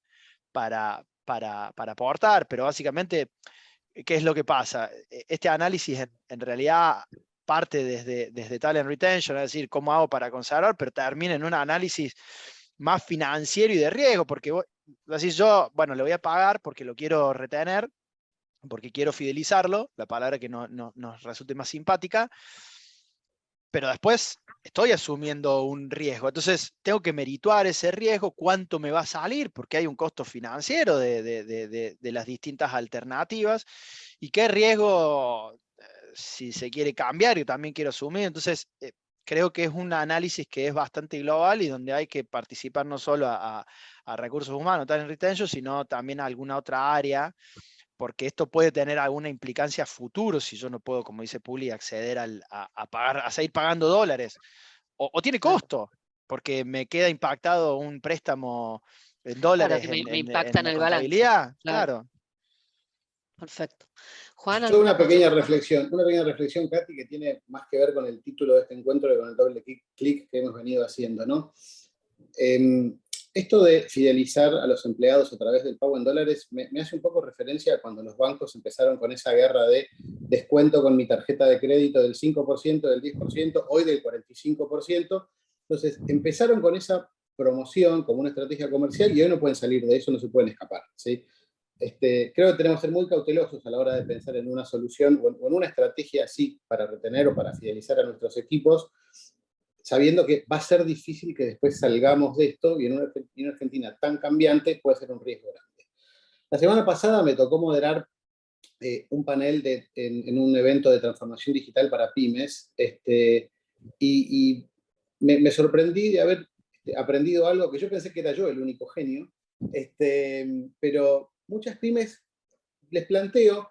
aportar, pero básicamente, ¿qué es lo que pasa? Este análisis en realidad parte desde Talent Retention, es decir, cómo hago para conservar, pero termina en un análisis más financiero y de riesgo, porque vos decís, yo, bueno, le voy a pagar porque lo quiero retener, porque quiero fidelizarlo, la palabra que nos resulte más simpática, pero después estoy asumiendo un riesgo. Entonces tengo que merituar ese riesgo, cuánto me va a salir, porque hay un costo financiero de las distintas alternativas, y qué riesgo, si se quiere cambiar, yo también quiero asumir. Entonces creo que es un análisis que es bastante global y donde hay que participar no solo a recursos humanos, Talent Retention, sino también a alguna otra área, porque esto puede tener alguna implicancia futuro si yo no puedo, como dice Puli, acceder a pagar, a seguir pagando dólares. O tiene costo, porque me queda impactado un préstamo en Claro, dólares que me impacta en en la el balance. contabilidad. Claro, Claro. perfecto. Juan, Yo ¿alguna una pequeña reflexión, Katy, que tiene más que ver con el título de este encuentro que con el doble clic que hemos venido haciendo, ¿no? Esto de fidelizar a los empleados a través del pago en dólares me hace un poco referencia a cuando los bancos empezaron con esa guerra de descuento con mi tarjeta de crédito del 5%, del 10%, hoy del 45%. Entonces, empezaron con esa promoción como una estrategia comercial y hoy no pueden salir de eso, no se pueden escapar, ¿sí? Creo que tenemos que ser muy cautelosos a la hora de pensar en una solución o en una estrategia así para retener o para fidelizar a nuestros equipos, sabiendo que va a ser difícil que después salgamos de esto y en una Argentina tan cambiante puede ser un riesgo grande. La semana pasada me tocó moderar un panel en un evento de transformación digital para pymes y me sorprendí de haber aprendido algo que yo pensé que era yo el único genio, pero muchas pymes les planteo,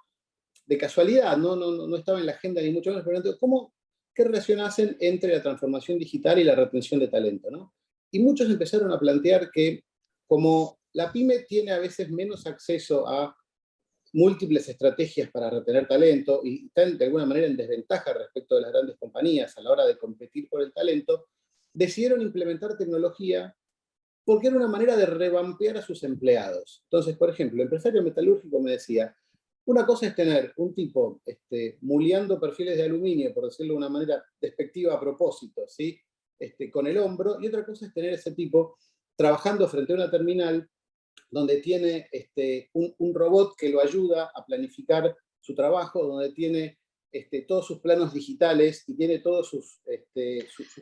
de casualidad, no estaba en la agenda ni mucho menos, pero planteo, ¿qué relación hacen entre la transformación digital y la retención de talento, ¿no? Y muchos empezaron a plantear que como la pyme tiene a veces menos acceso a múltiples estrategias para retener talento y están de alguna manera en desventaja respecto de las grandes compañías a la hora de competir por el talento, decidieron implementar tecnología porque era una manera de revampear a sus empleados. Entonces, por ejemplo, el empresario metalúrgico me decía, una cosa es tener un tipo muleando perfiles de aluminio, por decirlo de una manera despectiva a propósito, ¿sí? Con el hombro, y otra cosa es tener ese tipo trabajando frente a una terminal donde tiene un robot que lo ayuda a planificar su trabajo, donde tiene todos sus planos digitales y tiene todos sus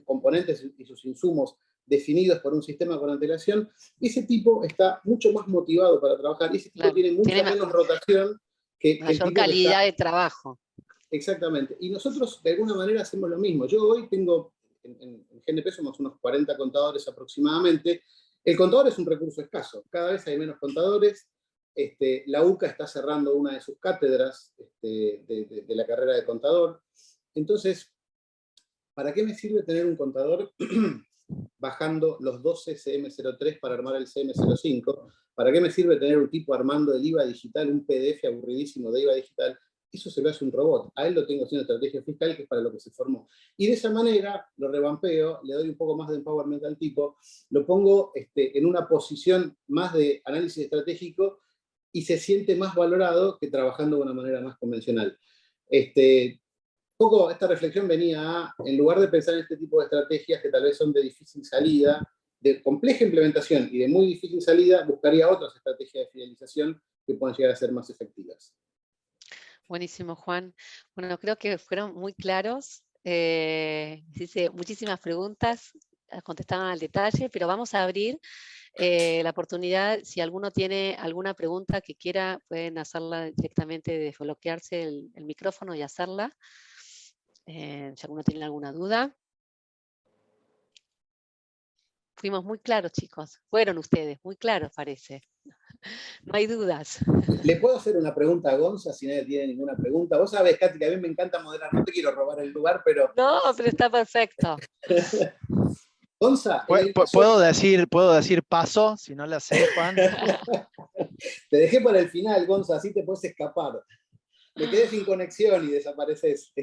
componentes y sus insumos definidos por un sistema con antelación. Ese tipo está mucho más motivado para trabajar y ese tipo claro, tiene mucha menos rotación que el mayor tipo calidad que está... de trabajo. Exactamente. Y nosotros de alguna manera hacemos lo mismo. Yo hoy tengo, en GNP somos unos 40 contadores aproximadamente, El contador es un recurso escaso, cada vez hay menos contadores. La UCA está cerrando una de sus cátedras de la carrera de contador. Entonces, ¿para qué me sirve tener un contador bajando los 12 CM03 para armar el CM05? ¿Para qué me sirve tener un tipo armando el IVA digital, un PDF aburridísimo de IVA digital? Eso se lo hace un robot. A él lo tengo haciendo estrategia fiscal, que es para lo que se formó. Y de esa manera lo revampeo, le doy un poco más de empowerment al tipo, lo pongo en una posición más de análisis estratégico y se siente más valorado que trabajando de una manera más convencional. Poco esta reflexión venía a, en lugar de pensar en este tipo de estrategias que tal vez son de difícil salida, de compleja implementación y de muy difícil salida, buscaría otras estrategias de fidelización que puedan llegar a ser más efectivas. Buenísimo, Juan. Bueno, creo que fueron muy claros. Hice muchísimas preguntas, contestaban al detalle, pero vamos a abrir la oportunidad. Si alguno tiene alguna pregunta que quiera, pueden hacerla directamente, desbloquearse el micrófono y hacerla. Si alguno tiene alguna duda. Fuimos muy claros, chicos. Fueron ustedes, muy claros parece. No hay dudas. ¿Le puedo hacer una pregunta a Gonza si nadie tiene ninguna pregunta? Vos sabés, Katy, que a mí me encanta moderar, no te quiero robar el lugar, pero... No, pero está perfecto. Gonza, ¿Puedo decir paso, si no la sé, Juan? Te dejé para el final, Gonza, así te puedes escapar. Me quedé sin conexión y desapareces.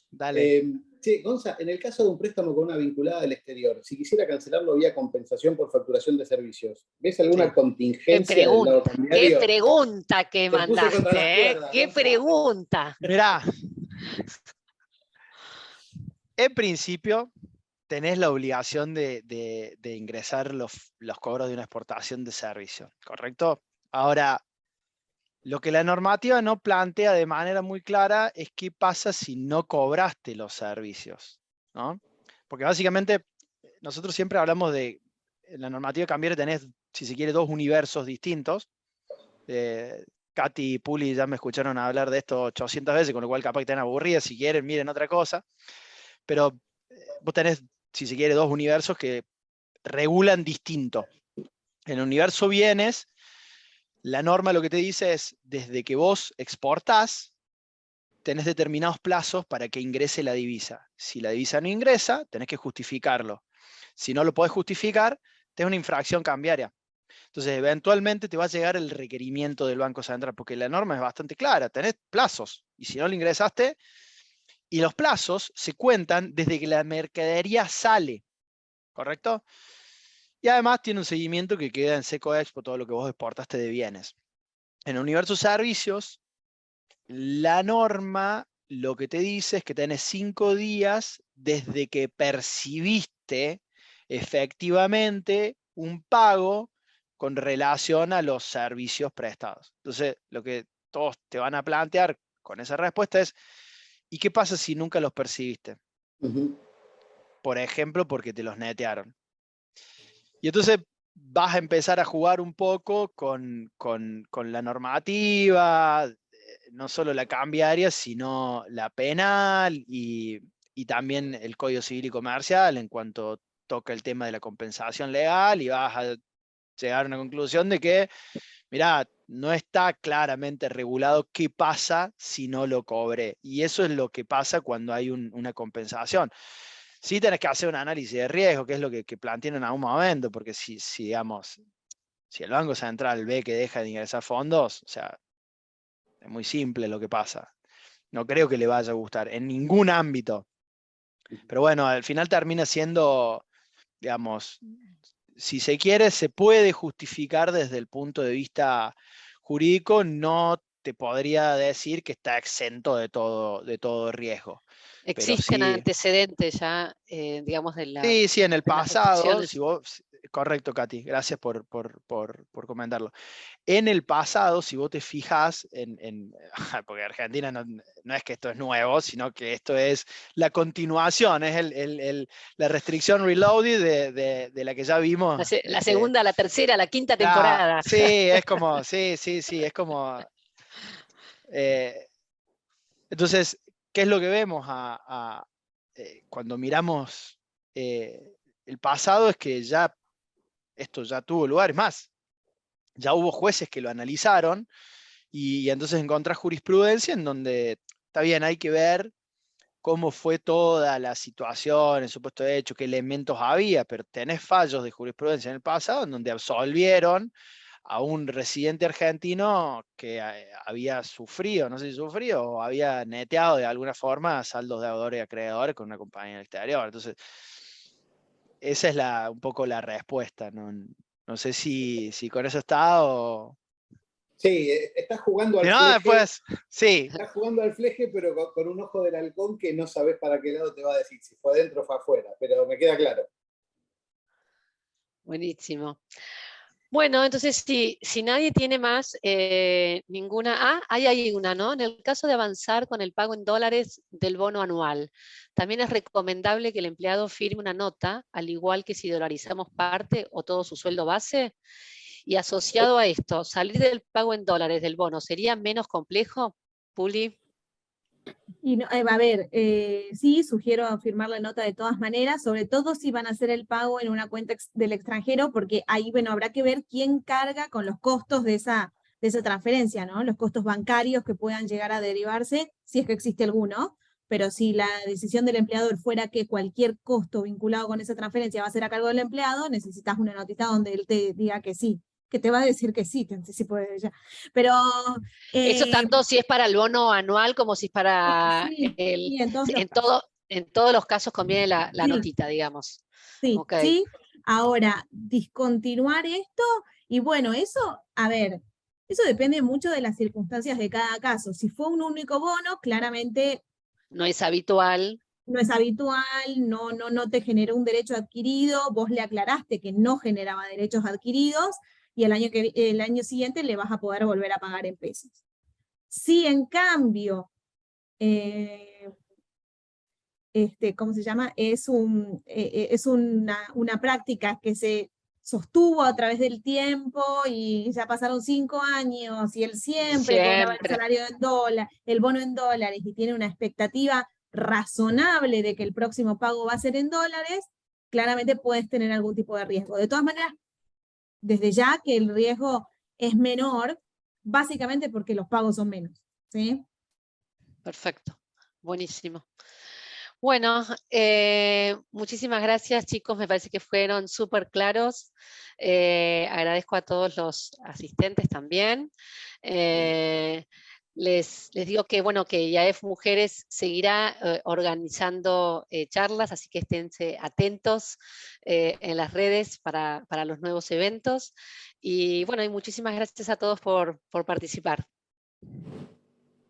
Dale. Sí, Gonza, en el caso de un préstamo con una vinculada del exterior, si quisiera cancelarlo vía compensación por facturación de servicios, ¿ves alguna contingencia del lado cambiario? ¡Qué pregunta que Te puse contra las mandaste! cuerdas, ¡Qué Gonza. pregunta! Mirá, en principio tenés la obligación de ingresar los cobros de una exportación de servicio, ¿correcto? Ahora, lo que la normativa no plantea de manera muy clara es qué pasa si no cobraste los servicios, ¿no? Porque básicamente nosotros siempre hablamos de, en la normativa cambiaria tenés, si se quiere, dos universos distintos. Katy y Puli ya me escucharon hablar de esto 800 veces, con lo cual capaz que están aburridas, si quieren miren otra cosa. Pero vos tenés, si se quiere, dos universos que regulan distinto. En el universo bienes, la norma lo que te dice es, desde que vos exportás, tenés determinados plazos para que ingrese la divisa. Si la divisa no ingresa, tenés que justificarlo. Si no lo podés justificar, tenés una infracción cambiaria. Entonces, eventualmente te va a llegar el requerimiento del Banco Central, porque la norma es bastante clara, tenés plazos, y si no lo ingresaste, y los plazos se cuentan desde que la mercadería sale, ¿correcto? Y además tiene un seguimiento que queda en Seco Expo, todo lo que vos exportaste de bienes. En el universo servicios, la norma lo que te dice es que tenés 5 días desde que percibiste efectivamente un pago con relación a los servicios prestados. Entonces, lo que todos te van a plantear con esa respuesta es, ¿y qué pasa si nunca los percibiste? Por ejemplo, porque te los netearon. Y entonces vas a empezar a jugar un poco con la normativa, no solo la cambiaria, sino la penal y también el Código Civil y Comercial en cuanto toca el tema de la compensación legal, y vas a llegar a una conclusión de que, mirá, no está claramente regulado qué pasa si no lo cobré. Y eso es lo que pasa cuando hay una compensación. Sí tenés que hacer un análisis de riesgo, que es lo que plantean en algún momento, porque digamos, si el Banco Central ve que deja de ingresar fondos, o sea, es muy simple lo que pasa. No creo que le vaya a gustar en ningún ámbito. Pero bueno, al final termina siendo, digamos, si se quiere, se puede justificar desde el punto de vista jurídico, no te podría decir que está exento de todo riesgo. Existen antecedentes ya, digamos, de Sí, en el pasado, restricciones. Correcto, Katy, gracias por comentarlo. En el pasado, si vos te fijas, porque Argentina no es que esto es nuevo, sino que esto es la continuación, es la restricción reloaded de la que ya vimos. La segunda, la tercera, la quinta temporada. Sí, es como, sí, es como... entonces, ¿qué es lo que vemos cuando miramos el pasado? Es que ya esto ya tuvo lugar, es más, ya hubo jueces que lo analizaron, y entonces encontrás jurisprudencia en donde, está bien, hay que ver cómo fue toda la situación, el supuesto hecho, qué elementos había, pero tenés fallos de jurisprudencia en el pasado en donde absolvieron a un residente argentino que había sufrido, no sé si sufrido, o había neteado de alguna forma saldos deudores y acreedores con una compañía del exterior. Entonces, esa es un poco la respuesta. No sé si con eso está o... Sí, estás jugando al Si no, fleje. después, sí. Estás jugando al fleje, pero con un ojo del halcón que no sabes para qué lado te va a decir, si fue adentro o fue afuera, pero me queda claro. Buenísimo. Bueno, entonces si nadie tiene más ninguna... hay una, ¿no? En el caso de avanzar con el pago en dólares del bono anual, también es recomendable que el empleado firme una nota, al igual que si dolarizamos parte o todo su sueldo base. Y asociado a esto, salir del pago en dólares del bono, ¿sería menos complejo, Puli? Y no, a ver, sí, sugiero firmar la nota de todas maneras, sobre todo si van a hacer el pago en una cuenta del extranjero, porque ahí, bueno, habrá que ver quién carga con los costos de esa transferencia, ¿no? Los costos bancarios que puedan llegar a derivarse, si es que existe alguno, pero si la decisión del empleador fuera que cualquier costo vinculado con esa transferencia va a ser a cargo del empleado, necesitas una notita donde él te diga que sí, que te va a decir que sí, te anticipo desde ya. Pero... Eso tanto si es para el bono anual como si es para sí, el... sí, en todos los En, casos. en todos los casos conviene la Sí, notita, digamos. sí, Okay. sí. Ahora, discontinuar esto, y bueno, eso, a ver, eso depende mucho de las circunstancias de cada caso. Si fue un único bono, claramente No es habitual. no es habitual, no te generó un derecho adquirido, vos le aclaraste que no generaba derechos adquiridos, y el año siguiente le vas a poder volver a pagar en pesos. Si en cambio, ¿cómo se llama? Es una práctica que se sostuvo a través del tiempo y ya pasaron 5 años y él siempre cobraba el salario en dólares, el bono en dólares, y tiene una expectativa razonable de que el próximo pago va a ser en dólares, claramente puedes tener algún tipo de riesgo. De todas maneras, desde ya que el riesgo es menor, básicamente porque los pagos son menos, ¿sí? Perfecto, buenísimo. Bueno, muchísimas gracias, chicos, me parece que fueron súper claros. Agradezco a todos los asistentes también. Les digo que, bueno, que IAF Mujeres seguirá organizando charlas, así que esténse atentos en las redes para los nuevos eventos. Y bueno, y muchísimas gracias a todos por participar.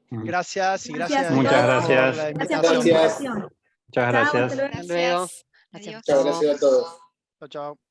Gracias y Gracias gracias. a Muchas todos. gracias. por la Gracias por la invitación. Gracias. invitación. Muchas Chao, gracias. hasta luego. Hasta luego. Gracias. Gracias. Adiós. Chao, gracias a todos. Chao, chao.